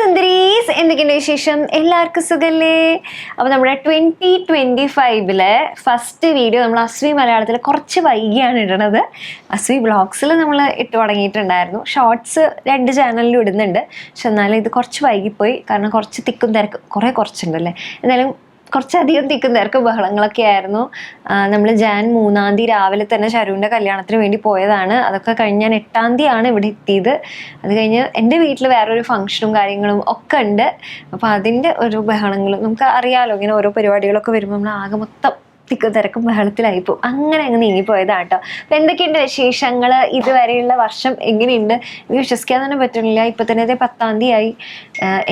സുന്ദരീസ്, എന്തൊക്കെയുണ്ട് വിശേഷം? എല്ലാവർക്കും സുഖല്ലേ? അപ്പോൾ നമ്മുടെ 2025 ഫസ്റ്റ് വീഡിയോ നമ്മൾ അസ്വി മലയാളത്തിൽ കുറച്ച് വൈകിയാണ് ഇടുന്നത്. അസ്വി വ്ളോഗ്സിൽ നമ്മൾ ഇട്ട് തുടങ്ങിയിട്ടുണ്ടായിരുന്നു. ഷോർട്സ് 2 ചാനലിലും ഇടുന്നുണ്ട്. പക്ഷെ എന്നാലും ഇത് കുറച്ച് വൈകിപ്പോയി, കാരണം കുറച്ച് തിക്കും തിരക്കും കുറച്ചുണ്ടല്ലേ. എന്നാലും കുറച്ചധികം തിക്കും തിരക്കും ബഹളങ്ങളൊക്കെ ആയിരുന്നു. നമ്മൾ ജാൻ 3-ാം തീയതി രാവിലെ തന്നെ ശരുവിൻ്റെ കല്യാണത്തിന് വേണ്ടി പോയതാണ്. അതൊക്കെ കഴിഞ്ഞ് ഞാൻ 8-ാം തീയതിയാണ് ഇവിടെ എത്തിയത്. അത് കഴിഞ്ഞ് എൻ്റെ വീട്ടിൽ വേറൊരു ഫംഗ്ഷനും കാര്യങ്ങളും ഒക്കെ ഉണ്ട്. അപ്പോൾ അതിൻ്റെ ഒരു ബഹളങ്ങളും നമുക്ക് അറിയാമല്ലോ, ഇങ്ങനെ ഓരോ പരിപാടികളൊക്കെ വരുമ്പോൾ നമ്മൾ ആകെ മൊത്തം തിക്കും തിരക്കും ബഹളത്തിലായിപ്പോൾ അങ്ങനെ അങ്ങ് നീങ്ങിപ്പോയതാണ് കേട്ടോ. അപ്പം എന്തൊക്കെയുണ്ട് വിശേഷങ്ങൾ? ഇതുവരെയുള്ള വർഷം എങ്ങനെയുണ്ട്? എനിക്ക് വിശ്വസിക്കാൻ തന്നെ പറ്റുന്നില്ല. ഇപ്പം തന്നെ 10-ാം തീയതി ആയി.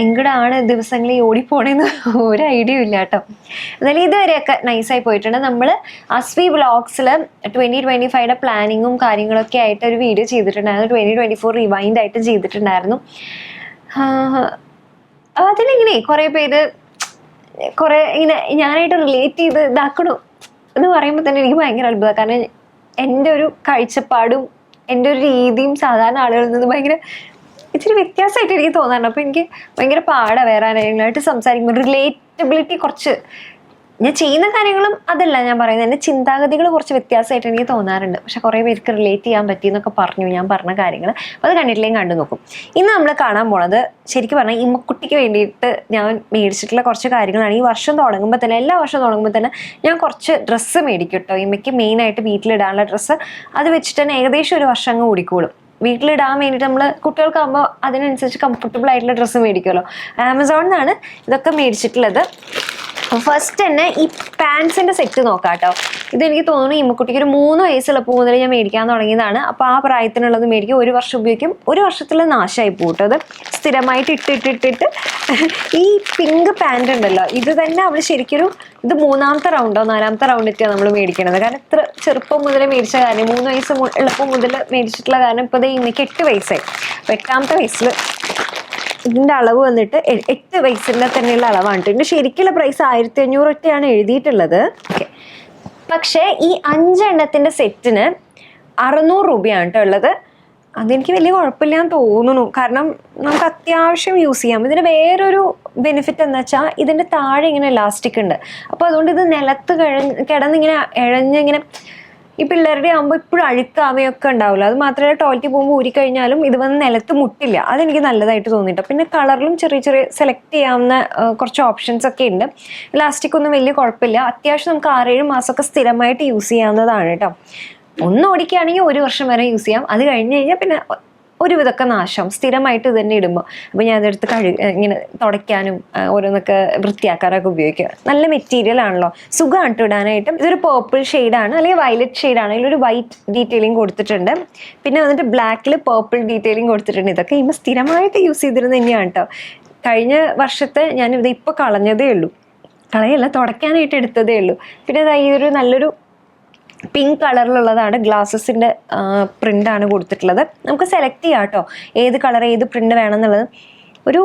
എങ്ങടാണ് ദിവസങ്ങൾ ഓടിപ്പോണേന്ന് ഒരു ഐഡിയ ഇല്ല കേട്ടോ. എന്നാലും ഇതുവരെയൊക്കെ നൈസായി പോയിട്ടുണ്ട്. നമ്മൾ അസ്വി വ്ളോഗ്സിൽ 2025 പ്ലാനിങ്ങും കാര്യങ്ങളൊക്കെ ആയിട്ട് ഒരു വീഡിയോ ചെയ്തിട്ടുണ്ടായിരുന്നു. 2024 റിവൈൻഡ് ആയിട്ട് ചെയ്തിട്ടുണ്ടായിരുന്നു. അതിലിങ്ങനെ കുറേ ഇങ്ങനെ ഞാനായിട്ട് റിലേറ്റ് ചെയ്ത് ഇതാക്കണു എന്ന് പറയുമ്പോൾ തന്നെ എനിക്ക് ഭയങ്കര അത്ഭുതമാണ്. കാരണം എൻ്റെ ഒരു കാഴ്ചപ്പാടും എൻ്റെ ഒരു രീതിയും സാധാരണ ആളുകളിൽ നിന്ന് ഭയങ്കര ഇച്ചിരി വ്യത്യാസമായിട്ട് എനിക്ക് തോന്നാറുണ്ട്. അപ്പോൾ എനിക്ക് ഭയങ്കര പാടാണ് വേറെ ആരെങ്കിലുമായിട്ട് സംസാരിക്കുമ്പോൾ. റിലേറ്റബിലിറ്റി കുറച്ച്, ഞാൻ ചെയ്യുന്ന കാര്യങ്ങളും അതല്ല ഞാൻ പറയുന്നത്, എൻ്റെ ചിന്താഗതികൾ കുറച്ച് വ്യത്യാസമായിട്ട് എനിക്ക് തോന്നാറുണ്ട്. പക്ഷെ കുറേ പേർക്ക് റിലേറ്റ് ചെയ്യാൻ പറ്റിയെന്നൊക്കെ പറഞ്ഞു ഞാൻ പറഞ്ഞ കാര്യങ്ങൾ. അപ്പോൾ അത് കണ്ടിട്ടില്ലെങ്കിൽ കണ്ടു നോക്കും. ഇന്ന് നമ്മൾ കാണാൻ പോണത് ശരിക്കും പറഞ്ഞാൽ ഇമ്മക്കുട്ടിക്ക് വേണ്ടിയിട്ട് ഞാൻ മേടിച്ചിട്ടുള്ള കുറച്ച് കാര്യങ്ങളാണ്. ഈ വർഷം തുടങ്ങുമ്പോൾ തന്നെ, എല്ലാ വർഷവും തുടങ്ങുമ്പോൾ തന്നെ ഞാൻ കുറച്ച് ഡ്രസ്സ് മേടിക്കും കേട്ടോ. ഇമ്മയ്ക്ക് മെയിനായിട്ട് വീട്ടിലിടാനുള്ള ഡ്രസ്സ്. അത് വെച്ചിട്ട് തന്നെ ഏകദേശം ഒരു വർഷം അങ്ങ് ഓടിക്കോളും. വീട്ടിലിടാൻ വേണ്ടിയിട്ട് നമ്മൾ കുട്ടികൾക്കാകുമ്പോൾ അതിനനുസരിച്ച് കംഫർട്ടബിൾ ആയിട്ടുള്ള ഡ്രസ്സ് മേടിക്കുമല്ലോ. ആമസോണിൽ നിന്നാണ് ഇതൊക്കെ മേടിച്ചിട്ടുള്ളത്. ഫസ്റ്റ് തന്നെ ഈ പാൻസിൻ്റെ സെറ്റ് നോക്കാം കേട്ടോ. ഇതെനിക്ക് തോന്നുന്നു ഇമ്മക്കുട്ടിക്ക് ഒരു 3 വയസ്സുള്ളപ്പോൾ മുതൽ ഞാൻ മേടിക്കാൻ തുടങ്ങിയതാണ്. അപ്പോൾ ആ പ്രായത്തിനുള്ളത് മേടിക്കും. 1 വർഷം ഉപയോഗിക്കും. 1 വർഷത്തിൽ നാശമായി പോട്ടത്. സ്ഥിരമായിട്ട് ഇട്ടിട്ട് ഈ പിങ്ക് പാൻറ് ഉണ്ടല്ലോ, ഇത് തന്നെ അവൾ ശരിക്കൊരു ഇത് 3-ാമത്തെ റൗണ്ടോ 4-ാമത്തെ റൗണ്ടൊക്കെയാണ് നമ്മൾ മേടിക്കണത്. കാരണം ഇത്ര ചെറുപ്പം മുതൽ മേടിച്ച കാരണം, 3 വയസ്സ് എളുപ്പം മുതൽ മേടിച്ചിട്ടുള്ള കാരണം ഇപ്പോൾ ഇമ്മയ്ക്ക് 8 വയസ്സായി. അപ്പോൾ 8-ാമത്തെ വയസ്സിൽ ഇതിൻ്റെ അളവ് വന്നിട്ട് 8 വയസ്സിൻ്റെ തന്നെയുള്ള അളവാണ്. ഇതിൻ്റെ ശരിക്കുള്ള പ്രൈസ് 1500 ഒക്കെയാണ് എഴുതിയിട്ടുള്ളത്. ഓക്കെ, പക്ഷേ ഈ 5 എണ്ണത്തിൻ്റെ സെറ്റിന് 600 രൂപയാണ് കേട്ടോ ഉള്ളത്. അതെനിക്ക് വലിയ കുഴപ്പമില്ലാന്ന് തോന്നുന്നു. കാരണം നമുക്ക് അത്യാവശ്യം യൂസ് ചെയ്യാം. ഇതിന് വേറൊരു ബെനിഫിറ്റ് എന്ന് വെച്ചാൽ ഇതിൻ്റെ താഴെ ഇങ്ങനെ ഇലാസ്റ്റിക് ഉണ്ട്. അപ്പോൾ അതുകൊണ്ട് ഇത് നിലത്ത് കിടന്നിങ്ങനെ ഇഴഞ്ഞിങ്ങനെ, ഈ പിള്ളേരുടെ ആകുമ്പോൾ ഇപ്പോഴും അഴുക്കാവയൊക്കെ ഉണ്ടാവില്ല. അത് മാത്രമല്ല ടോയ്ലറ്റിൽ പോകുമ്പോൾ ഊരിക്കഴിഞ്ഞാലും ഇത് വന്ന് നിലത്ത് മുട്ടില്ല. അതെനിക്ക് നല്ലതായിട്ട് തോന്നിയിട്ട്. പിന്നെ കളറിലും ചെറിയ സെലക്ട് ചെയ്യാവുന്ന കുറച്ച് ഓപ്ഷൻസ് ഒക്കെ ഉണ്ട്. ഇലാസ്റ്റിക് ഒന്നും വലിയ കുഴപ്പമില്ല. അത്യാവശ്യം നമുക്ക് 6-7 മാസമൊക്കെ സ്ഥിരമായിട്ട് യൂസ് ചെയ്യാവുന്നതാണ് കേട്ടോ. ഒന്ന് ഓടിക്കുകയാണെങ്കിൽ 1 വർഷം വരെ യൂസ് ചെയ്യാം. അത് കഴിഞ്ഞ് കഴിഞ്ഞാൽ പിന്നെ ഒരുവിധമൊക്കെ നാശം സ്ഥിരമായിട്ട് ഇത് തന്നെ ഇടുമ്പോൾ. അപ്പോൾ ഞാൻ അതെടുത്ത് ഇങ്ങനെ തുടയ്ക്കാനും ഓരോന്നൊക്കെ വൃത്തിയാക്കാനൊക്കെ ഉപയോഗിക്കുക. നല്ല മെറ്റീരിയൽ ആണല്ലോ, സുഖമാണ് ഇടാനായിട്ടും. ഇതൊരു പേർപ്പിൾ ഷെയ്ഡാണ്, അല്ലെങ്കിൽ വയലറ്റ് ഷെയ്ഡാണ്. ഇതിലൊരു വൈറ്റ് ഡീറ്റെയിലിംഗ് കൊടുത്തിട്ടുണ്ട്. പിന്നെ വന്നിട്ട് ബ്ലാക്കിൽ പേർപ്പിൾ ഡീറ്റെയിലിംഗ് കൊടുത്തിട്ടുണ്ട്. ഇതൊക്കെ ഇമ്മ സ്ഥിരമായിട്ട് യൂസ് ചെയ്തിരുന്നത് തന്നെയാണ് കേട്ടോ. കഴിഞ്ഞ വർഷത്തെ ഞാൻ ഇത് ഇപ്പോൾ കളഞ്ഞതേ ഉള്ളൂ. കളയല്ല, തുടയ്ക്കാനായിട്ട് എടുത്തതേ ഉള്ളൂ. പിന്നെ ഈ ഒരു നല്ലൊരു പിങ്ക് കളറിലുള്ളതാണ്. ഗ്ലാസസിൻ്റെ പ്രിൻ്റാണ് കൊടുത്തിട്ടുള്ളത്. നമുക്ക് സെലക്ട് ചെയ്യാം കേട്ടോ ഏത് കളർ ഏത് പ്രിൻ്റ് വേണമെന്നുള്ളത്. ഒരു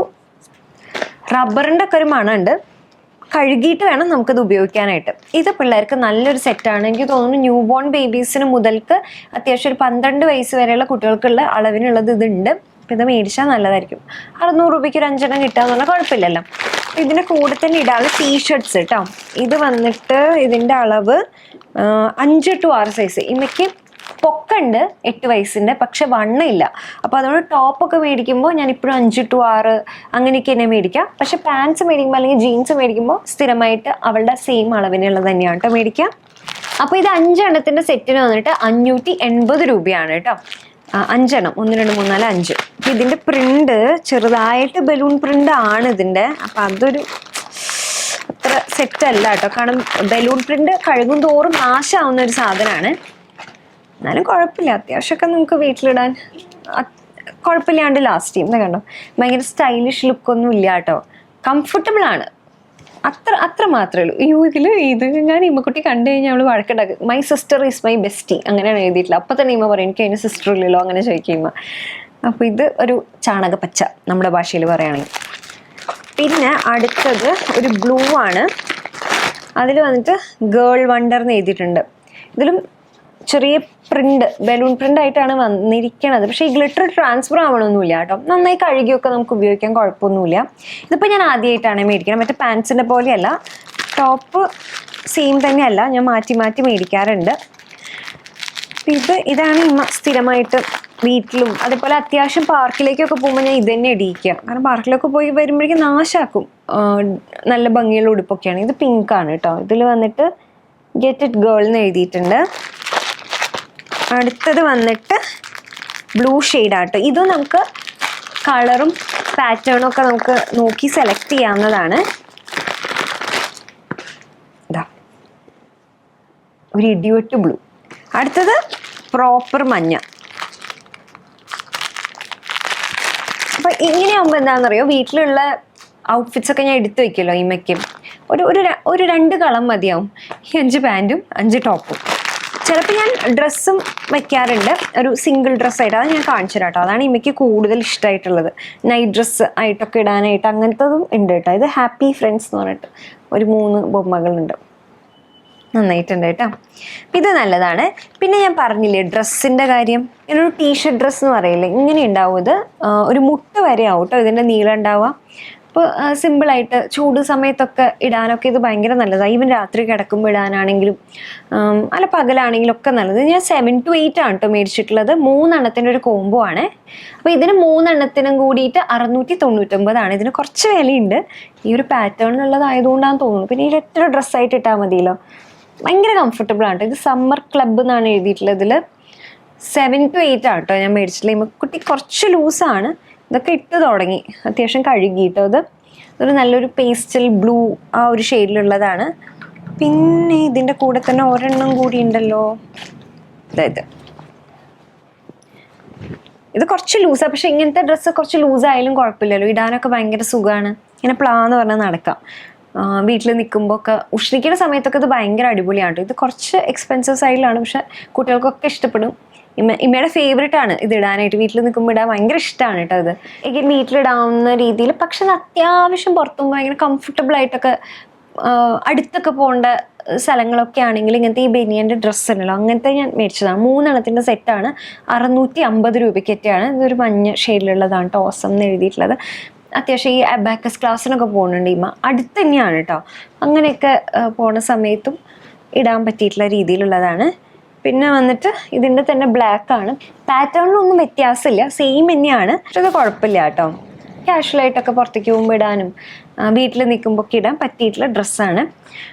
റബ്ബറിൻ്റെ ഒക്കെ ഒരു മണമുണ്ട്. കഴുകിയിട്ട് വേണം നമുക്കത് ഉപയോഗിക്കാനായിട്ട്. ഇത് പിള്ളേർക്ക് നല്ലൊരു സെറ്റാണ്. എനിക്ക് തോന്നുന്നു ന്യൂ ബോൺ ബേബീസിന് മുതൽക്ക് അത്യാവശ്യം ഒരു 12 വയസ്സ് വരെയുള്ള കുട്ടികൾക്കുള്ള അളവിനുള്ളത് ഇതുണ്ട്. അപ്പം ഇത് മേടിച്ചാൽ നല്ലതായിരിക്കും. 600 രൂപയ്ക്ക് ഒരു 5 എണ്ണം കിട്ടാന്ന് പറഞ്ഞാൽ കുഴപ്പമില്ലല്ലോ. ഇതിൻ്റെ കൂടെ തന്നെ ഇടാനുള്ള ടീഷർട്ട്സ് കേട്ടോ. ഇത് വന്നിട്ട് ഇതിൻ്റെ അളവ് 5 to 6 സൈസ്. ഇമ്മയ്ക്ക് പൊക്കുണ്ട് 8 വയസ്സിൻ്റെ, പക്ഷെ വണ്ണമില്ല. അപ്പോൾ അതുകൊണ്ട് ടോപ്പൊക്കെ മേടിക്കുമ്പോൾ ഞാൻ ഇപ്പോഴും 5 to 6 അങ്ങനെയൊക്കെ തന്നെ മേടിക്കാം. പക്ഷെ പാൻസ് മേടിക്കുമ്പോൾ അല്ലെങ്കിൽ ജീൻസ് മേടിക്കുമ്പോൾ സ്ഥിരമായിട്ട് അവളുടെ സെയിം അളവിനുള്ളത് തന്നെയാണ് കേട്ടോ മേടിക്കാം. അപ്പോൾ ഇത് 5 എണ്ണത്തിൻ്റെ സെറ്റിന് വന്നിട്ട് 580 രൂപയാണ് കേട്ടോ. 5 എണ്ണം, 1 2 3 4 5. അപ്പം ഇതിൻ്റെ പ്രിൻ്റ് ചെറുതായിട്ട് ബലൂൺ പ്രിൻ്റ് ആണ് ഇതിൻ്റെ. അപ്പം അതൊരു അത്ര സെറ്റല്ല കേട്ടോ. കാരണം ബലൂൺ പ്രിൻ്റ് കഴുകും തോറും നാശമാവുന്ന ഒരു സാധനമാണ്. എന്നാലും കുഴപ്പമില്ല, അത്യാവശ്യമൊക്കെ നമുക്ക് വീട്ടിലിടാൻ കുഴപ്പമില്ലാണ്ട് ലാസ്റ്റ് ചെയ്യും. കണ്ടോ, ഭയങ്കര സ്റ്റൈലിഷ് ലുക്കൊന്നും ഇല്ല കേട്ടോ. കംഫർട്ടബിൾ ആണ്, അത്ര മാത്രമേ ഉള്ളൂ. ഇത് ഞാൻ ഇമ്മക്കുട്ടി കണ്ടു കഴിഞ്ഞാൽ അവൾ വഴക്കുണ്ടാക്കും. My sister is my bestie അങ്ങനെയാണ് എഴുതിയിട്ടില്ല. അപ്പം തന്നെ ഇമ്മ പറയും എനിക്ക് അതിന് സിസ്റ്റർ ഇല്ലല്ലോ അങ്ങനെ ചോദിക്കുമ്പോൾ. അപ്പോൾ ഇത് ഒരു ചാണകപ്പച്ച നമ്മുടെ ഭാഷയിൽ പറയുകയാണെങ്കിൽ. പിന്നെ അടുത്തത് ഒരു ബ്ലൂ ആണ്. അതിൽ വന്നിട്ട് ഗേൾ വണ്ടർ എന്ന് എഴുതിയിട്ടുണ്ട്. ഇതിലും ചെറിയ പ്രിന്റ്, ബലൂൺ പ്രിന്റ് ആയിട്ടാണ് വന്നിരിക്കണത്. പക്ഷേ ഈ ഗ്ലിറ്റർ ട്രാൻസ്ഫർ ആവണമൊന്നുമില്ല കേട്ടോ. നന്നായി കഴുകിയൊക്കെ നമുക്ക് ഉപയോഗിക്കാൻ കുഴപ്പമൊന്നുമില്ല. ഇതിപ്പോൾ ഞാൻ ആദ്യമായിട്ടാണ് മേടിക്കുന്നത്. മറ്റേ പാൻസിൻ്റെ പോലെയല്ല, ടോപ്പ് സെയിം തന്നെയല്ല, ഞാൻ മാറ്റി മാറ്റി മേടിക്കാറുണ്ട്. ഇതാണ് സ്ഥിരമായിട്ട് വീട്ടിലും അതേപോലെ അത്യാവശ്യം പാർക്കിലേക്കൊക്കെ പോകുമ്പോൾ ഞാൻ ഇത് തന്നെ ഇടിയിക്കുക. കാരണം പാർക്കിലൊക്കെ പോയി വരുമ്പോഴേക്കും നാശാക്കും. നല്ല ഭംഗിയുള്ള ഉടുപ്പൊക്കെയാണ്. ഇത് പിങ്കാണ് കേട്ടോ. ഇതിൽ വന്നിട്ട് ഗെറ്റ് ഇറ്റ് ഗേൾ എന്ന് എഴുതിയിട്ടുണ്ട്. അടുത്തത് വന്നിട്ട് ബ്ലൂ ഷെയ്ഡാട്ടോ. ഇതും നമുക്ക് കളറും പാറ്റേണും ഒക്കെ നമുക്ക് നോക്കി സെലക്ട് ചെയ്യാവുന്നതാണ്. ഇതാ ഒരു ഇടിവെട്ട് ബ്ലൂ. അടുത്തത് പ്രോപ്പർ മഞ്ഞ. അപ്പൊ ഇങ്ങനെയാകുമ്പോൾ എന്താണെന്നറിയോ, വീട്ടിലുള്ള ഔട്ട്ഫിറ്റ്സ് ഒക്കെ ഞാൻ എടുത്തു വെക്കുമല്ലോ ഇമയ്ക്കും. ഒരു 2 കളം മതിയാവും. ഈ 5 പാൻറ്റും 5 ടോപ്പും. ചിലപ്പോൾ ഞാൻ ഡ്രസ്സും വയ്ക്കാറുണ്ട്, ഒരു സിംഗിൾ ഡ്രസ്സായിട്ട്. അത് ഞാൻ കാണിച്ചു തരാം കേട്ടോ. അതാണ് ഇമയ്ക്ക് കൂടുതൽ ഇഷ്ടമായിട്ടുള്ളത്. നൈറ്റ് ഡ്രസ്സ് ആയിട്ടൊക്കെ ഇടാനായിട്ട് അങ്ങനത്തതും ഉണ്ട് കേട്ടോ. ഇത് ഹാപ്പി ഫ്രണ്ട്സ് എന്ന് പറഞ്ഞിട്ട് ഒരു 3 ബൊമ്മകളുണ്ട്. നന്നായിട്ടുണ്ട് കേട്ടോ. ഇത് നല്ലതാണ്. പിന്നെ ഞാൻ പറഞ്ഞില്ലേ ഡ്രസ്സിൻ്റെ കാര്യം, ഇങ്ങനൊരു ടീഷർട്ട് ഡ്രസ്സ് എന്ന് പറയില്ലേ, ഇങ്ങനെ ഉണ്ടാവും. ഇത് ഒരു മുട്ട് വരെ ആവും കേട്ടോ ഇതിൻ്റെ നീളം ഉണ്ടാവുക. അപ്പോൾ സിമ്പിളായിട്ട് ചൂട് സമയത്തൊക്കെ ഇടാനൊക്കെ ഇത് ഭയങ്കര നല്ലതാണ്. ഈവൻ രാത്രി കിടക്കുമ്പോൾ ഇടാനാണെങ്കിലും അല്ല പകലാണെങ്കിലും ഒക്കെ നല്ലത്. ഞാൻ 7 to 8 ആണ് കേട്ടോ മേടിച്ചിട്ടുള്ളത്. 3 എണ്ണത്തിൻ്റെ ഒരു കോംബോ ആണ്. അപ്പോൾ ഇതിന് 3 എണ്ണത്തിനും കൂടിയിട്ട് 699 ആണ്. ഇതിന് കുറച്ച് വിലയുണ്ട്. ഈ ഒരു പാറ്റേണിലുള്ളതായതുകൊണ്ടാണ് തോന്നുന്നു. പിന്നെ ഇതിൽ എത്ര ഡ്രസ്സായിട്ട് ഇട്ടാൽ മതിയല്ലോ. ഭയങ്കര കംഫർട്ടബിൾ ആണ്. ഇത് സമ്മർ ക്ലബ്ബ് എന്നാണ് എഴുതിയിട്ടുള്ളത്. ഇതിൽ 7 to 8 ആണ് കേട്ടോ ഞാൻ മേടിച്ചിട്ടുള്ളത്. കുട്ടി കുറച്ച് ലൂസാണ്. ഇതൊക്കെ ഇട്ട് തുടങ്ങി, അത്യാവശ്യം കഴുകിയിട്ടോ. ഇതൊരു നല്ലൊരു പേസ്റ്റൽ ബ്ലൂ ആ ഒരു ഷെയ്ഡിലുള്ളതാണ്. പിന്നെ ഇതിൻ്റെ കൂടെ തന്നെ ഒരെണ്ണം കൂടി ഉണ്ടല്ലോ. അതായത് ഇത് കുറച്ച് ലൂസാണ്. പക്ഷെ ഇങ്ങനത്തെ ഡ്രസ്സ് കുറച്ച് ലൂസായാലും കുഴപ്പമില്ലല്ലോ, ഇടാനൊക്കെ ഭയങ്കര സുഖമാണ്. ഇങ്ങനെ പ്ലാന്ന് പറഞ്ഞാൽ നടക്കാം. വീട്ടിൽ നിൽക്കുമ്പോൾ ഒക്കെ ഉഷ്ണിക്കുന്ന സമയത്തൊക്കെ ഇത് ഭയങ്കര അടിപൊളിയാണ്. ഇത് കുറച്ച് എക്സ്പെൻസീവ് സൈഡിലാണ്, പക്ഷെ കുട്ടികൾക്കൊക്കെ ഇഷ്ടപ്പെടും. ഇമ്മയുടെ ഫേവറേറ്റ് ആണ് ഇത് ഇടാനായിട്ട്. വീട്ടിൽ നിൽക്കുമ്പോൾ ഇടാൻ ഭയങ്കര ഇഷ്ടമാണ് കേട്ടോ ഇത്. എനിക്ക് വീട്ടിലിടാവുന്ന രീതിയിൽ. പക്ഷെ അത് അത്യാവശ്യം പുറത്തുമ്പോൾ ഭയങ്കര കംഫർട്ടബിൾ ആയിട്ടൊക്കെ അടുത്തൊക്കെ പോകേണ്ട സ്ഥലങ്ങളൊക്കെ ആണെങ്കിൽ ഇങ്ങനത്തെ ഈ ബനിയൻ്റെ ഡ്രസ്സ് ഉണ്ടല്ലോ, അങ്ങനത്തെ ഞാൻ മേടിച്ചതാണ്. 3 എണ്ണത്തിൻ്റെ സെറ്റാണ്. 650 രൂപയ്ക്കൊക്കെയാണ്. ഇതൊരു മഞ്ഞ ഷെയ്ഡിലുള്ളതാണ് ടോസം എന്ന് എഴുതിയിട്ടുള്ളത്. അത്യാവശ്യം ഈ അബാക്കസ് ക്ലാസ്സിനൊക്കെ പോകുന്നുണ്ട് ഇമ്മ. അടുത്ത് തന്നെയാണ് കേട്ടോ. അങ്ങനെയൊക്കെ പോണ സമയത്തും ഇടാൻ പറ്റിയിട്ടുള്ള രീതിയിലുള്ളതാണ്. പിന്നെ വന്നിട്ട് ഇതിൻ്റെ തന്നെ ബ്ലാക്ക് ആണ്. പാറ്റേണിലൊന്നും വ്യത്യാസമില്ല, സെയിം തന്നെയാണ്. പക്ഷെ അത് കുഴപ്പമില്ല കേട്ടോ. ക്യാഷ്വലായിട്ടൊക്കെ പുറത്തേക്ക് പോകുമ്പോൾ ഇടാനും വീട്ടിൽ നിൽക്കുമ്പോൾ ഒക്കെ ഇടാൻ പറ്റിയിട്ടുള്ള ഡ്രസ്സാണ്.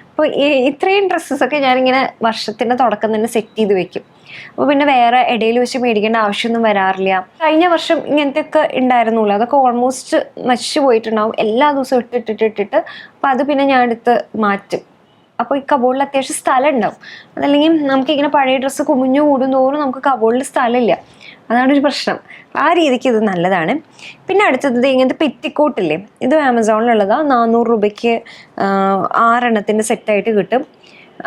അപ്പോൾ ഇത്രയും ഡ്രസ്സസൊക്കെ ഞാനിങ്ങനെ വർഷത്തിൻ്റെ തുടക്കം തന്നെ സെറ്റ് ചെയ്ത് വെക്കും. അപ്പോൾ പിന്നെ വേറെ ഇടയിൽ വെച്ച് മേടിക്കേണ്ട ആവശ്യമൊന്നും വരാറില്ല. കഴിഞ്ഞ വർഷം ഇങ്ങനത്തെയൊക്കെ ഉണ്ടായിരുന്നുള്ളൂ. അതൊക്കെ ഓൾമോസ്റ്റ് നശിച്ചു പോയിട്ടുണ്ടാവും, എല്ലാ ദിവസവും ഇട്ടിട്ടിട്ടിട്ട്. അപ്പോൾ അത് പിന്നെ ഞാൻ എടുത്ത് മാറ്റും. അപ്പോൾ ഈ കബോർഡിൽ അത്യാവശ്യം സ്ഥലം ഉണ്ടാവും. അതല്ലെങ്കിൽ നമുക്കിങ്ങനെ പഴയ ഡ്രസ്സ് കുമിഞ്ഞു കൂടുന്തോറും നമുക്ക് കബോർഡിൽ സ്ഥലമില്ല. അതാണ് ഒരു പ്രശ്നം. ആ രീതിക്ക് ഇത് നല്ലതാണ്. പിന്നെ അടുത്തത് ഇങ്ങനത്തെ പെറ്റിക്കോട്ടില്ലേ, ഇത് ആമസോണിലുള്ളതാണ്. 400 രൂപയ്ക്ക് 6 എണ്ണത്തിൻ്റെ സെറ്റായിട്ട് കിട്ടും.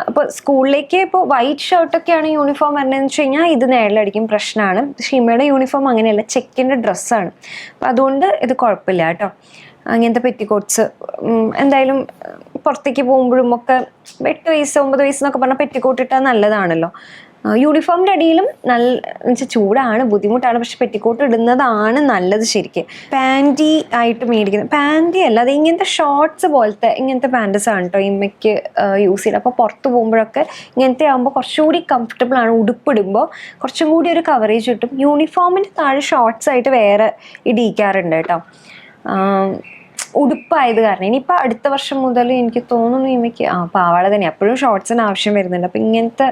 അപ്പോൾ സ്കൂളിലേക്ക് ഇപ്പോൾ വൈറ്റ് ഷർട്ടൊക്കെയാണ് യൂണിഫോം വരണമെന്ന് വെച്ച് കഴിഞ്ഞാൽ ഇത് നേരിലടിക്കും, പ്രശ്നമാണ്. ഷീമയുടെ യൂണിഫോം അങ്ങനെയല്ല, ചെക്കിൻ്റെ ഡ്രസ്സാണ്. അപ്പോൾ അതുകൊണ്ട് ഇത് കുഴപ്പമില്ല കേട്ടോ. അങ്ങനത്തെ പെറ്റിക്കോട്ട്സ് എന്തായാലും പുറത്തേക്ക് പോകുമ്പോഴും ഒക്കെ 8 വയസ്സ് 9 വയസ്സ് എന്നൊക്കെ പറഞ്ഞാൽ പെറ്റിക്കോട്ട് ഇട്ടാൽ നല്ലതാണല്ലോ. യൂണിഫോമിൻ്റെ അടിയിലും നല്ല വെച്ചാൽ ചൂടാണ്, ബുദ്ധിമുട്ടാണ്. പക്ഷെ പെറ്റിക്കോട്ട് ഇടുന്നതാണ് നല്ലത് ശരിക്കും. പാൻറ്റി ആയിട്ട് മേടിക്കുന്നത്, പാൻറ്റി അല്ല, അത് ഇങ്ങനത്തെ ഷോർട്ട്സ് പോലത്തെ ഇങ്ങനത്തെ പാൻറ്റസാണ് കേട്ടോ ഇമ്മയ്ക്ക് യൂസ് ചെയ്യുന്നത്. അപ്പോൾ പുറത്ത് പോകുമ്പോഴൊക്കെ ഇങ്ങനത്തെ ആകുമ്പോൾ കുറച്ചുകൂടി കംഫർട്ടബിൾ ആണ്. ഉടുപ്പിടുമ്പോൾ കുറച്ചും കൂടി ഒരു കവറേജ് കിട്ടും. യൂണിഫോമിൻ്റെ താഴെ ഷോർട്ട്സ് ആയിട്ട് വേറെ ഇടിയിക്കാറുണ്ട് കേട്ടോ, ഉടുപ്പായത് കാരണം. ഇനിയിപ്പോൾ അടുത്ത വർഷം മുതൽ എനിക്ക് തോന്നുന്നു ഇമ്മയ്ക്ക് പാവാട തന്നെ, എപ്പോഴും ഷോർട്ട്സിന് ആവശ്യം വരുന്നുണ്ട്. അപ്പോൾ ഇങ്ങനത്തെ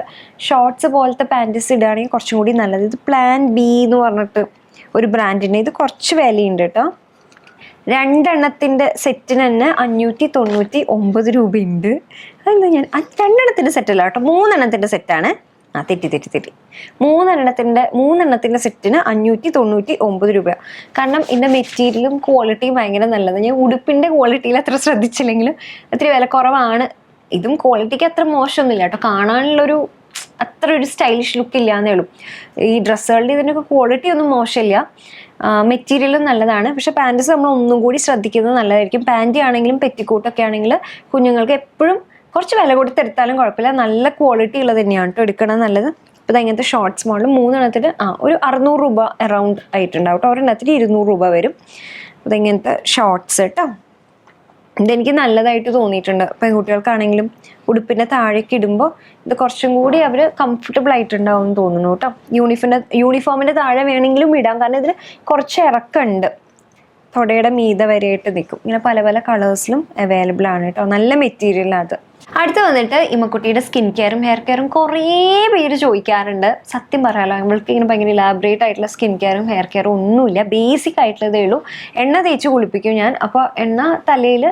ഷോർട്ട്സ് പോലത്തെ പാൻറ്റീസ് ഇടുകയാണെങ്കിൽ കുറച്ചും കൂടി നല്ലത്. ഇത് പ്ലാൻ ബി എന്ന് പറഞ്ഞിട്ട് ഒരു ബ്രാൻഡിൻ്റെ, ഇത് കുറച്ച് വിലയുണ്ട് കേട്ടോ. 2 എണ്ണത്തിൻ്റെ സെറ്റിന് തന്നെ 599 രൂപയുണ്ട്. അതെന്താ ഞാൻ 2 എണ്ണത്തിൻ്റെ സെറ്റല്ല കേട്ടോ, 3 എണ്ണത്തിൻ്റെ സെറ്റാണ്. തെറ്റി 3 എണ്ണത്തിൻ്റെ സെറ്റിന് 599 രൂപ. കാരണം ഇതിൻ്റെ മെറ്റീരിയലും ക്വാളിറ്റിയും ഭയങ്കര നല്ലത്. ഞാൻ ഉടുപ്പിൻ്റെ ക്വാളിറ്റിയിൽ അത്ര ശ്രദ്ധിച്ചില്ലെങ്കിലും അത്ര വില കുറവാണ്. ഇതും ക്വാളിറ്റിക്ക് അത്ര മോശമൊന്നുമില്ല കേട്ടോ, കാണാനുള്ളൊരു അത്ര ഒരു സ്റ്റൈലിഷ് ലുക്ക് ഇല്ലാന്നേ ഉള്ളൂ. ഈ ഡ്രസ്സുകളുടെ ഇതിനൊക്കെ ക്വാളിറ്റി ഒന്നും മോശമില്ല, മെറ്റീരിയലും നല്ലതാണ്. പക്ഷെ പാൻറ്റീസ് നമ്മൾ ഒന്നും കൂടി ശ്രദ്ധിക്കുന്നത് നല്ലതായിരിക്കും. പാൻറ്റി ആണെങ്കിലും പെറ്റിക്കോട്ടൊക്കെ ആണെങ്കിൽ കുഞ്ഞുങ്ങൾക്ക് എപ്പോഴും കുറച്ച് വില കൊടുത്തെടുത്താലും കുഴപ്പമില്ല, നല്ല ക്വാളിറ്റി ഉള്ളത് തന്നെയാണ് കേട്ടോ എടുക്കണം നല്ലത്. അപ്പോൾ ഇങ്ങനത്തെ ഷോർട്ട്സ് മോഡൽ 3 ഒരു 600 രൂപ അറൗണ്ട് ആയിട്ടുണ്ടാവും കേട്ടോ. ഒരെണ്ണത്തിന് 200 രൂപ വരും. അതിങ്ങനത്തെ ഷോർട്ട്സ് കേട്ടോ. ഇതെനിക്ക് നല്ലതായിട്ട് തോന്നിയിട്ടുണ്ട്. പെൺകുട്ടികൾക്കാണെങ്കിലും ഉടുപ്പിൻ്റെ താഴേക്ക് ഇടുമ്പോൾ ഇത് കുറച്ചും കൂടി അവർ കംഫർട്ടബിൾ ആയിട്ടുണ്ടാവും എന്ന് തോന്നുന്നു കേട്ടോ. യൂണിഫോമിൻ്റെ താഴെ വേണമെങ്കിലും ഇടാം, കാരണം ഇതിൽ കുറച്ച് ഇറക്കമുണ്ട്, തൊടയുടെ മീതെ വരെയായിട്ട് നിൽക്കും. ഇങ്ങനെ പല പല കളേഴ്സിലും അവൈലബിൾ ആണ് കേട്ടോ. നല്ല മെറ്റീരിയലാണ്. അടുത്ത് വന്നിട്ട് ഇമ്മക്കുട്ടിയുടെ സ്കിൻ കെയറും ഹെയർ കെയറും കുറേ പേര് ചോദിക്കാറുണ്ട്. സത്യം പറയാലോ, നമ്മൾക്ക് ഇങ്ങനെ ഭയങ്കര ഇലാബറേറ്റ് ആയിട്ടുള്ള സ്കിൻ കെയറും ഹെയർ കെയറും ഒന്നുമില്ല, ബേസിക് ആയിട്ടുള്ളതേ ഉള്ളൂ. എണ്ണ തേച്ച് കുളിപ്പിക്കും ഞാൻ. അപ്പോൾ എണ്ണ തലയിൽ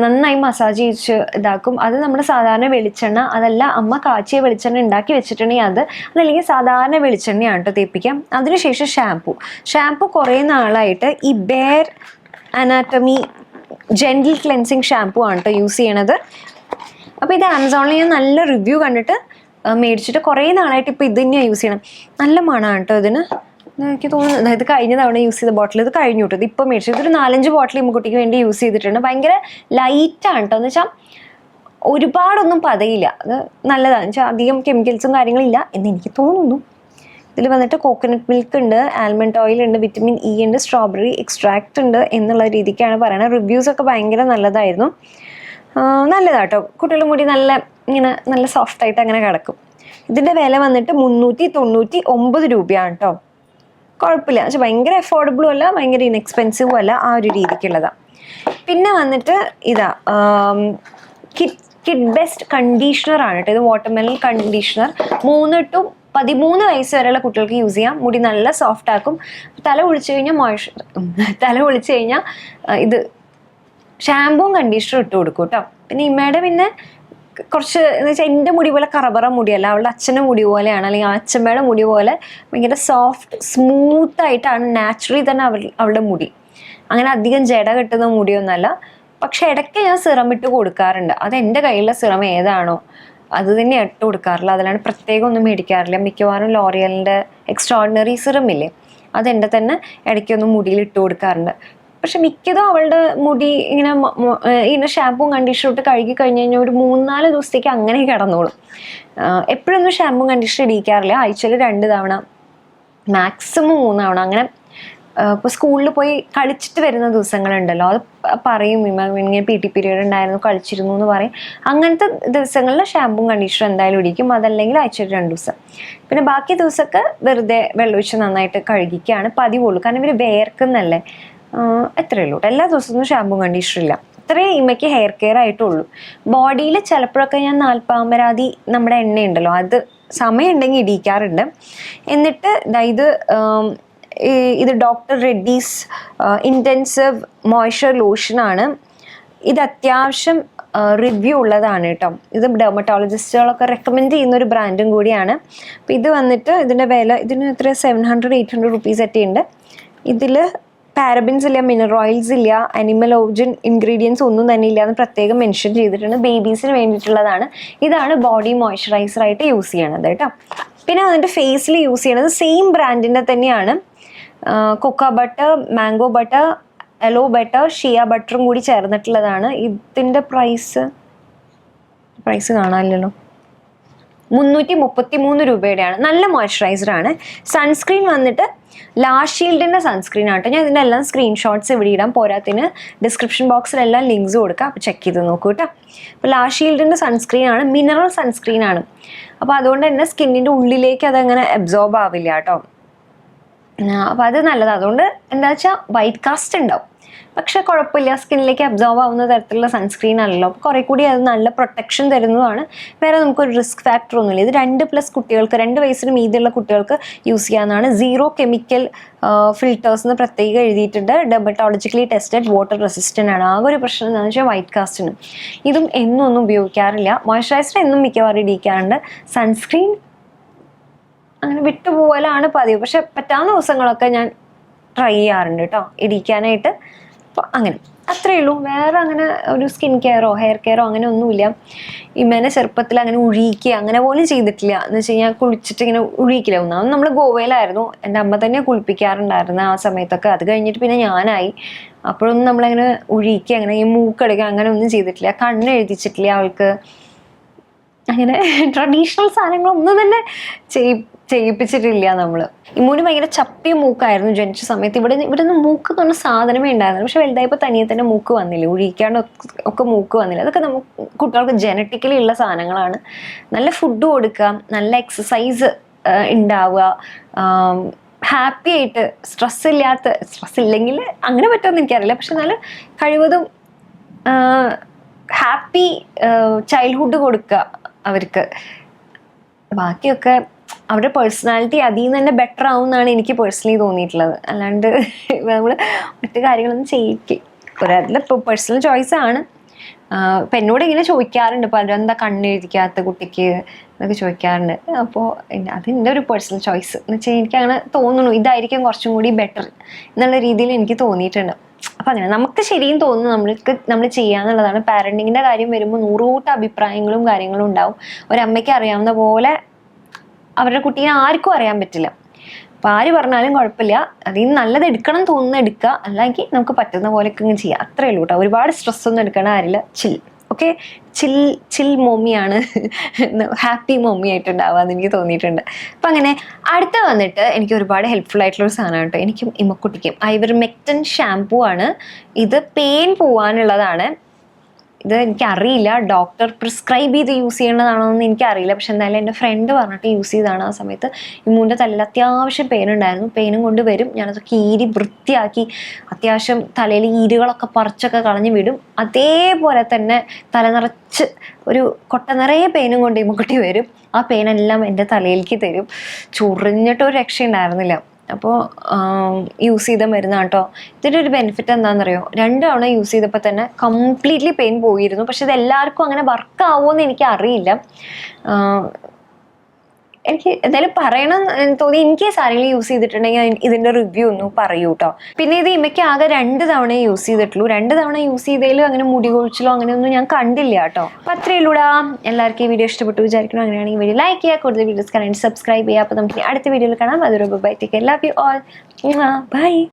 നന്നായി മസാജ് ചെയ്ത് ഇതാക്കും. അത് നമ്മുടെ സാധാരണ വെളിച്ചെണ്ണ, അതല്ല അമ്മ കാച്ചിയ വെളിച്ചെണ്ണ ഉണ്ടാക്കി വെച്ചിട്ടുണ്ടെങ്കിൽ അതല്ലെങ്കിൽ സാധാരണ വെളിച്ചെണ്ണയാണ് കേട്ടോ തേപ്പിക്കാം. അതിനുശേഷം ഷാംപൂ കുറേ നാളായിട്ട് ഈ bare anatomy gentle cleansing shampoo ആണ് കേട്ടോ യൂസ് ചെയ്യണത്. അപ്പോൾ ഇത് ആമസോണിൽ ഞാൻ നല്ല റിവ്യൂ കണ്ടിട്ട് മേടിച്ചിട്ട് കുറേ നാളായിട്ട് ഇപ്പോൾ ഇത് തന്നെയാണ് യൂസ് ചെയ്യണം. നല്ല മണമാണ് കേട്ടോ ഇതിന്. എനിക്ക് തോന്നുന്നു അതായത് കഴിഞ്ഞ തവണ യൂസ് ചെയ്ത ബോട്ടിൽ ഇത് കഴിഞ്ഞു കേട്ടോ. ഇത് ഇപ്പോൾ മേടിച്ചത് ഇതൊരു 4-5 ബോട്ടിൽ ഇമ്മക്കുട്ടിക്ക് വേണ്ടി യൂസ് ചെയ്തിട്ടുണ്ട്. ഭയങ്കര ലൈറ്റാണ് കേട്ടോ. എന്ന് വെച്ചാൽ ഒരുപാടൊന്നും പതയില്ല. അത് നല്ലതാണ് വെച്ചാൽ അധികം കെമിക്കൽസും കാര്യങ്ങളില്ല എന്ന് എനിക്ക് തോന്നുന്നു. ഇതിൽ വന്നിട്ട് കോക്കനട്ട് മിൽക്ക് ഉണ്ട്, ആൽമണ്ട് ഓയിൽ ഉണ്ട്, വിറ്റമിൻ ഇ ഉണ്ട്, സ്ട്രോബെറി എക്സ്ട്രാക്റ്റ് ഉണ്ട് എന്നുള്ള രീതിക്കാണ് പറയുന്നത്. റിവ്യൂസൊക്കെ ഭയങ്കര നല്ലതായിരുന്നു. നല്ലതാട്ടോ. കുട്ടികളുടെ മുടി നല്ല സോഫ്റ്റായിട്ട് അങ്ങനെ കിടക്കും. ഇതിൻ്റെ വില വന്നിട്ട് 399 രൂപയാണ് കേട്ടോ. കുഴപ്പമില്ല, പക്ഷെ ഭയങ്കര അഫോർഡബിളും അല്ല ഭയങ്കര ഇൻഎക്സ്പെൻസീവും അല്ല, ആ ഒരു രീതിക്കുള്ളതാണ്. പിന്നെ വന്നിട്ട് കിഡ് ബെസ്റ്റ് കണ്ടീഷണർ ആണ് കേട്ടോ. ഇത് വാട്ടർമെലൺ കണ്ടീഷണർ. 3 to 13 വയസ്സ് വരെയുള്ള കുട്ടികൾക്ക് യൂസ് ചെയ്യാം. മുടി നല്ല സോഫ്റ്റ് ആക്കും. തല കുളിച്ചു കഴിഞ്ഞാൽ ഇത് ഷാമ്പൂവും കണ്ടീഷണറും ഇട്ട് കൊടുക്കും കേട്ടോ. പിന്നെ ഇമ്മയുടെ പിന്നെ കുറച്ച് എന്ന് വെച്ചാൽ എൻ്റെ മുടി പോലെ കറബറ മുടിയല്ല, അവളുടെ അച്ഛൻ്റെ മുടി പോലെയാണ്, അല്ലെങ്കിൽ അച്ഛമ്മയുടെ മുടി പോലെ ഭയങ്കര സോഫ്റ്റ് സ്മൂത്തായിട്ടാണ് നാച്ചുറലി തന്നെ അവളുടെ മുടി. അങ്ങനെ അധികം ജട കെട്ടുന്ന മുടിയൊന്നുമല്ല. പക്ഷെ ഇടയ്ക്ക് ഞാൻ സിറം ഇട്ട് കൊടുക്കാറുണ്ട്. അത് എൻ്റെ കയ്യിലുള്ള സിറം ഏതാണോ അത് തന്നെ ഇട്ട് കൊടുക്കാറില്ല. അതിലാണ് പ്രത്യേകം ഒന്നും മേടിക്കാറില്ല. മിക്കവാറും ലോറിയലിൻ്റെ എക്സ്ട്രോർഡിനറി സിറം ഇല്ലേ, അതെൻ്റെ തന്നെ ഇടയ്ക്കൊന്നും മുടിയിൽ ഇട്ട് കൊടുക്കാറുണ്ട്. പക്ഷെ മിക്കതും അവളുടെ മുടി ഇങ്ങനെ ഷാമ്പൂവും കണ്ടീഷണറും ഇട്ട് കഴുകി കഴിഞ്ഞ് കഴിഞ്ഞാൽ ഒരു 3-4 ദിവസത്തേക്ക് അങ്ങനെ കിടന്നോളും. എപ്പോഴൊന്നും ഷാമ്പൂവും കണ്ടീഷണർ ഇടിക്കാറില്ല. ആഴ്ചയിൽ 2 തവണ, മാക്സിമം 3 തവണ. അങ്ങനെ ഇപ്പോൾ സ്കൂളിൽ പോയി കളിച്ചിട്ട് വരുന്ന ദിവസങ്ങളുണ്ടല്ലോ, അത് പറയും ഇങ്ങനെ PT പീരീഡ് ഉണ്ടായിരുന്നു കളിച്ചിരുന്നു എന്ന് പറയും. അങ്ങനത്തെ ദിവസങ്ങളിൽ ഷാമ്പൂവും കണ്ടീഷണർ എന്തായാലും ഇടിക്കും. അതല്ലെങ്കിൽ ആഴ്ചയിൽ 2 ദിവസം. പിന്നെ ബാക്കി ദിവസമൊക്കെ വെറുതെ വെള്ളമൊഴിച്ച് നന്നായിട്ട് കഴുകിക്കുകയാണ് പതിവുള്ളൂ. കാരണം ഇവർ വേർക്കുന്നല്ലേ, എത്രയേ ഉള്ളൂ. എല്ലാ ദിവസവും ഷാമ്പൂവും കണ്ടീഷണർ ഇല്ല. ഇത്രയും ഇമ്മയ്ക്ക് ഹെയർ കെയർ ആയിട്ടുള്ളൂ. ബോഡിയിൽ ചിലപ്പോഴൊക്കെ ഞാൻ നാൽപ്പാമരാതി നമ്മുടെ എണ്ണയുണ്ടല്ലോ, അത് സമയം ഉണ്ടെങ്കിൽ ഇടിക്കാറുണ്ട്. എന്നിട്ട് ഇത് ഡോക്ടർ റെഡ്ഡീസ് ഇൻറ്റൻസീവ് മോയ്സ്ചർ ലോഷനാണ്. ഇത് അത്യാവശ്യം റിവ്യൂ ഉള്ളതാണ് കേട്ടോ. ഇത് ഡെർമറ്റോളജിസ്റ്റുകളൊക്കെ റെക്കമെൻഡ് ചെയ്യുന്ന ഒരു ബ്രാൻഡും കൂടിയാണ്. അപ്പോൾ ഇത് വന്നിട്ട് ഇതിൻ്റെ വില ഇതിന് എത്ര 700-800 റുപ്പീസ് ഒക്കെ ഉണ്ട്. ഇതിൽ പാരബിൻസ് ഇല്ല, മിനറൽ ഓയിൽസ് ഇല്ല, അനിമൽ ഓറിജിൻ ഇൻഗ്രീഡിയൻസ് ഒന്നും തന്നെ ഇല്ല എന്ന് പ്രത്യേകം മെൻഷൻ ചെയ്തിട്ടുണ്ട്. ബേബീസിന് വേണ്ടിയിട്ടുള്ളതാണ്. ഇതാണ് ബോഡി മോയ്സ്ചറൈസർ ആയിട്ട് യൂസ് ചെയ്യണത് കേട്ടോ. പിന്നെ വന്നിട്ട് ഫേസിൽ യൂസ് ചെയ്യണത് സെയിം ബ്രാൻഡിൻ്റെ തന്നെയാണ്. Cocoa butter, mango butter, aloe butter, shea ബട്ടറും കൂടി ചേർന്നിട്ടുള്ളതാണ്. ഇതിൻ്റെ പ്രൈസ് കാണാനില്ലല്ലോ. 333 രൂപയുടെയാണ്. നല്ല മോയ്സ്ചറൈസറാണ്. സൺസ്ക്രീൻ വന്നിട്ട് ലാഷീൽഡിൻ്റെ സൺസ്ക്രീൻ ആട്ടോ. ഞാൻ ഇതിൻ്റെ എല്ലാം സ്ക്രീൻഷോട്ട്സ് ഇവിടെ ഇടാം. പോരാത്തിന് ഡിസ്ക്രിപ്ഷൻ ബോക്സിലെല്ലാം ലിങ്ക്സ് കൊടുക്കാം. അപ്പോൾ ചെക്ക് ചെയ്ത് നോക്കൂ കേട്ടോ. അപ്പോൾ ലാഷീൽഡിൻ്റെ സൺസ്ക്രീൻ ആണ്, മിനറൽ സൺസ്ക്രീൻ ആണ്. അപ്പോൾ അതുകൊണ്ട് തന്നെ സ്കിന്നിൻ്റെ ഉള്ളിലേക്ക് അതങ്ങനെ അബ്സോർബ് ആവില്ല കേട്ടോ. അപ്പോൾ അത് നല്ലതാണ്. അതുകൊണ്ട് എന്താ വെച്ചാൽ വൈറ്റ് കാസ്റ്റ് ഉണ്ടാവും, പക്ഷെ കുഴപ്പമില്ല, സ്കിന്നിലേക്ക് അബ്സോർബ് ആവുന്ന തരത്തിലുള്ള സൺസ്ക്രീൻ അല്ലല്ലോ. അപ്പോൾ കുറേ കൂടി അത് നല്ല പ്രൊട്ടക്ഷൻ തരുന്നതാണ്. വേറെ നമുക്കൊരു റിസ്ക് ഫാക്ടർ ഒന്നുമില്ല. ഇത് 2+ കുട്ടികൾക്ക്, 2 വയസ്സിന് മീതിയുള്ള കുട്ടികൾക്ക് യൂസ് ചെയ്യാവുന്നതാണ്. 0 കെമിക്കൽ ഫിൽറ്റേഴ്സ് എന്ന് പ്രത്യേകം എഴുതിയിട്ടുണ്ട്. ഡെർമറ്റോളജിക്കലി ടെസ്റ്റഡ്, വാട്ടർ റെസിസ്റ്റൻ്റ് ആണ്. ആകെ ഒരു പ്രശ്നം എന്താണെന്ന് വെച്ചാൽ വൈറ്റ് കാസ്റ്റിന്. ഇതും ഒന്നും ഉപയോഗിക്കാറില്ല. മോയ്സ്ചറൈസർ എന്നും മിക്കവാറും ഇടിക്കാറുണ്ട്. സൺസ്ക്രീൻ അങ്ങനെ വിട്ടുപോകലാണ് പതിവ്. പക്ഷെ പറ്റാവുന്ന ദിവസങ്ങളൊക്കെ ഞാൻ ട്രൈ ചെയ്യാറുണ്ട് കേട്ടോ ഇടിക്കാനായിട്ട്. അപ്പോൾ അങ്ങനെ അത്രയേ ഉള്ളൂ. വേറെ അങ്ങനെ ഒരു സ്കിൻ കെയറോ ഹെയർ കെയറോ അങ്ങനെ ഒന്നുമില്ല. ഇമ്മേനെ ചെറുപ്പത്തിൽ അങ്ങനെ ഉഴിക്കുക അങ്ങനെ പോലും ചെയ്തിട്ടില്ല. എന്ന് വെച്ച് കഴിഞ്ഞാൽ കുളിച്ചിട്ട് ഇങ്ങനെ ഉഴിക്കില്ല. ഒന്നാമത് നമ്മൾ ഗോവയിലായിരുന്നു, എൻ്റെ അമ്മ തന്നെ കുളിപ്പിക്കാറുണ്ടായിരുന്നു ആ സമയത്തൊക്കെ. അത് കഴിഞ്ഞിട്ട് പിന്നെ ഞാനായി. അപ്പോഴൊന്നും നമ്മളങ്ങനെ ഉഴിക്കുക അങ്ങനെ ഈ മൂക്കടുക്കുക അങ്ങനെ ഒന്നും ചെയ്തിട്ടില്ല. കണ്ണ് എഴുതിച്ചിട്ടില്ല അവൾക്ക്. അങ്ങനെ ട്രഡീഷണൽ സാധനങ്ങളൊന്നും തന്നെ ചെയ്യിപ്പിച്ചിട്ടില്ല നമ്മൾ. ഇമ്മൂന് ഭയങ്കര ചപ്പിയ മൂക്കായിരുന്നു ജനിച്ച സമയത്ത്. ഇവിടെ നിന്ന് മൂക്ക് എന്ന് പറഞ്ഞ സാധനമേ ഉണ്ടായിരുന്നു. പക്ഷെ വലുതായപ്പോൾ തനിയെ തന്നെ മൂക്ക് വന്നില്ല, ഒഴിക്കാണ്ട് ഒക്കെ മൂക്ക് വന്നില്ല. അതൊക്കെ നമുക്ക് കുട്ടികൾക്ക് ജനറ്റിക്കലി ഉള്ള സാധനങ്ങളാണ്. നല്ല ഫുഡ് കൊടുക്കുക, നല്ല എക്സസൈസ് ഉണ്ടാവുക, ഹാപ്പി ആയിട്ട് സ്ട്രെസ് ഇല്ലെങ്കിൽ അങ്ങനെ പറ്റുമെന്ന് എനിക്കറിയില്ല. പക്ഷെ നല്ല കഴിവതും ഹാപ്പി ചൈൽഡ്ഹുഡ് കൊടുക്കുക അവർക്ക്. ബാക്കിയൊക്കെ അവരുടെ പേഴ്സണാലിറ്റി അതിൽ നിന്ന് തന്നെ ബെറ്റർ ആവും എന്നാണ് എനിക്ക് പേഴ്സണലി തോന്നിയിട്ടുള്ളത്. അല്ലാണ്ട് നമ്മൾ മറ്റു കാര്യങ്ങളൊന്നും ചെയ്യിക്കും. ഒരാളുടെ പേഴ്സണൽ ചോയ്സ് ആണ്. ഇപ്പം എന്നോട് ഇങ്ങനെ ചോദിക്കാറുണ്ട് പലരും, എന്താ കണ്ണെഴുതിക്കാത്ത കുട്ടിക്ക് എന്നൊക്കെ ചോദിക്കാറുണ്ട്. അപ്പോൾ അത് എൻ്റെ ഒരു പേഴ്സണൽ ചോയ്സ് എന്ന് വെച്ചാൽ എനിക്ക് അങ്ങനെ തോന്നുന്നു ഇതായിരിക്കും കുറച്ചും കൂടി ബെറ്റർ എന്നുള്ള രീതിയിൽ എനിക്ക് തോന്നിയിട്ടുണ്ട്. അപ്പം അങ്ങനെ നമുക്ക് ശരിയും തോന്നുന്നു നമ്മൾ ചെയ്യാന്നുള്ളതാണ്. പാരൻറ്റിങ്ങിൻ്റെ കാര്യം വരുമ്പോൾ 100 അഭിപ്രായങ്ങളും കാര്യങ്ങളും ഉണ്ടാവും. ഒരമ്മയ്ക്ക് അറിയാവുന്ന പോലെ അവരുടെ കുട്ടീനെ ആർക്കും അറിയാൻ പറ്റില്ല. അപ്പം ആര് പറഞ്ഞാലും കുഴപ്പമില്ല, അതിൽ നിന്ന് നല്ലത് എടുക്കണം തോന്നുന്ന എടുക്കുക, അല്ലെങ്കിൽ നമുക്ക് പറ്റുന്ന പോലെയൊക്കെ ഇങ്ങനെ ചെയ്യാം. അത്രയേ ഉള്ളൂ കേട്ടോ. ഒരുപാട് സ്ട്രെസ് ഒന്നും എടുക്കണ കാര്യമില്ല. ഓക്കെ, ചിൽ മൊമ്മിയാണ് ഹാപ്പി മൊമ്മി ആയിട്ടുണ്ടാവുക എന്ന് എനിക്ക് തോന്നിയിട്ടുണ്ട്. അപ്പം അങ്ങനെ അടുത്ത വന്നിട്ട് എനിക്ക് ഒരുപാട് ഹെൽപ്ഫുൾ ആയിട്ടുള്ളൊരു സാധനമാണ് കേട്ടോ. എനിക്കും ഇമ്മക്കുട്ടിക്കും ഐവർമെക്റ്റിൻ ഷാംപൂ ആണ് ഇത്. പെയിൻ പോവാനുള്ളതാണ്. ഇത് എനിക്കറിയില്ല ഡോക്ടർ പ്രിസ്ക്രൈബ് ചെയ്ത് യൂസ് ചെയ്യേണ്ടതാണോ എന്ന് എനിക്കറിയില്ല. പക്ഷെ എന്തായാലും എൻ്റെ ഫ്രണ്ട് പറഞ്ഞിട്ട് യൂസ് ചെയ്തതാണ്. ആ സമയത്ത് ഇമ്മൂൻ്റെ തലയിൽ അത്യാവശ്യം പെയിൻ ഉണ്ടായിരുന്നു. പെയിനും കൊണ്ട് വരും. ഞാനതൊക്കെ ഈരി വൃത്തിയാക്കി അത്യാവശ്യം തലയിൽ ഈരുകളൊക്കെ പറിച്ചൊക്കെ കളഞ്ഞ് വിടും. അതേപോലെ തന്നെ തല നിറച്ച് ഒരു കൊട്ട നിറയെ പെയിനും കൊണ്ട് ഇമ്മക്കുട്ടി വരും. ആ പെയിനെല്ലാം എൻ്റെ തലയിലേക്ക് തരും. ചൊറിഞ്ഞിട്ടൊരു രക്ഷയുണ്ടായിരുന്നില്ല. അപ്പോൾ യൂസ് ചെയ്ത മരുന്നാണ് കേട്ടോ. ഇതിൻ്റെ ഒരു ബെനിഫിറ്റ് എന്താണെന്നറിയോ, 2 തവണ യൂസ് ചെയ്തപ്പോൾ തന്നെ കംപ്ലീറ്റ്ലി പെയിൻ പോയിരുന്നു. പക്ഷെ ഇത് എല്ലാവർക്കും അങ്ങനെ വർക്ക് ആവുമെന്ന് എനിക്ക് അറിയില്ല. എനിക്ക് എന്തായാലും പറയണം തോന്നി. ഇൻ കേസ് ആരെങ്കിലും യൂസ് ചെയ്തിട്ടുണ്ടെങ്കിൽ ഇതിൻ്റെ റിവ്യൂ ഒന്ന് പറയൂ കേട്ടോ. പിന്നെ ഇത് ഇമ്മയ്ക്ക് ആകെ 2 തവണ യൂസ് ചെയ്തിട്ടുള്ളൂ. 2 തവണ യൂസ് ചെയ്തതിലും അങ്ങനെ മുടി കൊഴിച്ചിലോ അങ്ങനെയൊന്നും ഞാൻ കണ്ടില്ല കേട്ടോ. അപ്പം അത്രയുള്ളൂടാ. എല്ലാവർക്കും ഈ വീഡിയോ ഇഷ്ടപ്പെട്ടു വിചാരിക്കണം. അങ്ങനെയാണെങ്കിൽ വീഡിയോ ലൈക്ക് ചെയ്യുക, കൂടുതൽ വീഡിയോസ് കാണാൻ സബ്സ്ക്രൈബ് ചെയ്യുക. അപ്പോൾ നമുക്ക് അടുത്ത വീഡിയോയിൽ കാണാം. അതൊരു bye. Take care. Love you all. By.